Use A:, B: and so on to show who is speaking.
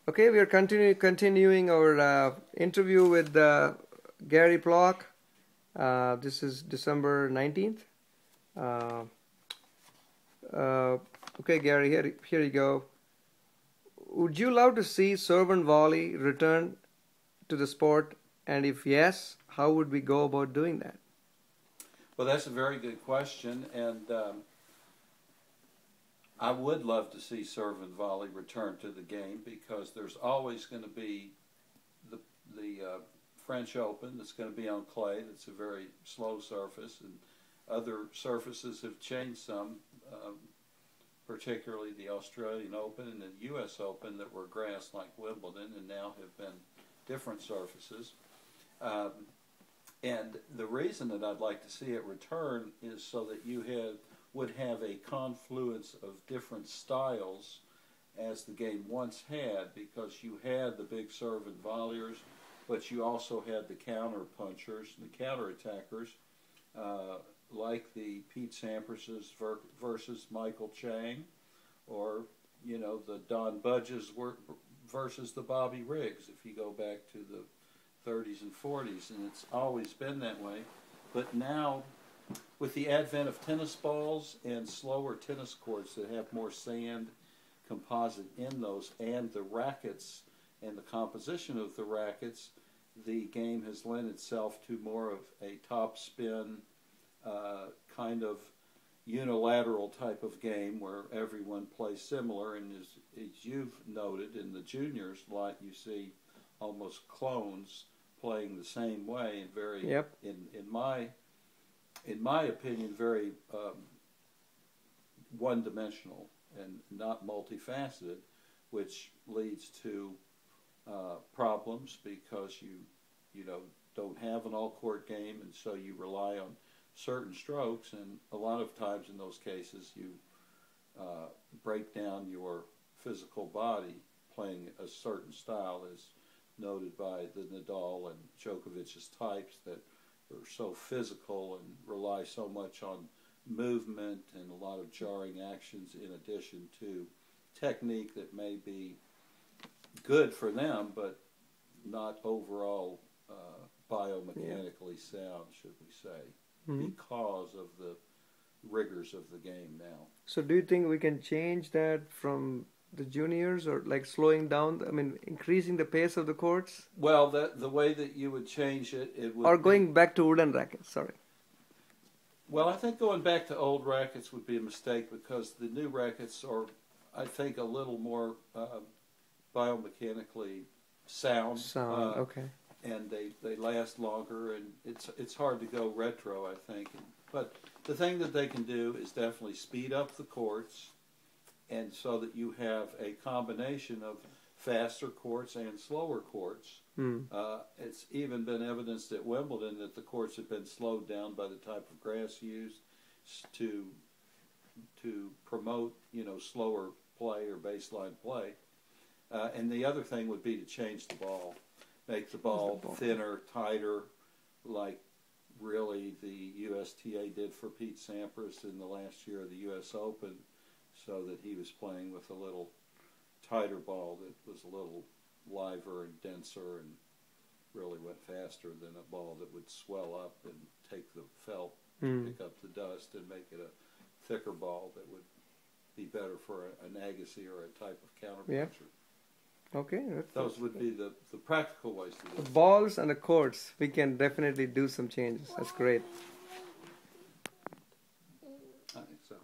A: Okay, we are continuing our interview with Gary Plock. This is December 19th. Okay, Gary, here you go. Would you love to see serve and volley return to the sport? And if yes, how would we go about doing that?
B: Well, that's a very good question, and I would love to see serve and volley return to the game because there's always going to be the French Open that's going to be on clay. That's a very slow surface, and other surfaces have changed some, particularly the Australian Open and the U.S. Open that were grass like Wimbledon and now have been different surfaces. And the reason that I'd like to see it return is so that you would have a confluence of different styles as the game once had, because you had the big serve and volleyers, but you also had the counter punchers and the counter attackers, like the Pete Samprases versus Michael Chang, or the Don Budges versus the Bobby Riggs, if you go back to the 30s and 40s, and it's always been that way. But now, with the advent of tennis balls and slower tennis courts that have more sand composite in those, and the rackets and the composition of the rackets, the game has lent itself to more of a top spin kind of unilateral type of game where everyone plays similar. And as you've noted in the juniors, like you see almost clones playing the same way, and very in my opinion, very one-dimensional and not multifaceted, which leads to problems because you don't have an all-court game, and so you rely on certain strokes, and a lot of times in those cases you break down your physical body playing a certain style, as noted by the Nadal and Djokovic's types that are so physical and rely so much on movement and a lot of jarring actions in addition to technique that may be good for them but not overall biomechanically sound, should we say, because of the rigors of the game now.
A: So do you think we can change that from the juniors, or like slowing down, increasing the pace of the courts?
B: Well, the way that you would change it would
A: or going back to wooden rackets, sorry.
B: Well, I think going back to old rackets would be a mistake, because the new rackets are, I think, a little more biomechanically sound.
A: Okay.
B: And they last longer, and it's hard to go retro, I think. But the thing that they can do is definitely speed up the courts, and so that you have a combination of faster courts and slower courts. It's even been evidenced at Wimbledon that the courts have been slowed down by the type of grass used to promote slower play or baseline play. And the other thing would be to change the ball, make the ball thinner, tighter, like really the USTA did for Pete Sampras in the last year of the U.S. Open, so that he was playing with a little tighter ball that was a little liver and denser and really went faster than a ball that would swell up and take the felt, pick up the dust, and make it a thicker ball that would be better for an Agassi or a type of counterpuncher.
A: Okay.
B: Those would be the practical ways to do it.
A: The balls and the courts, we can definitely do some changes. That's great.
B: I think so.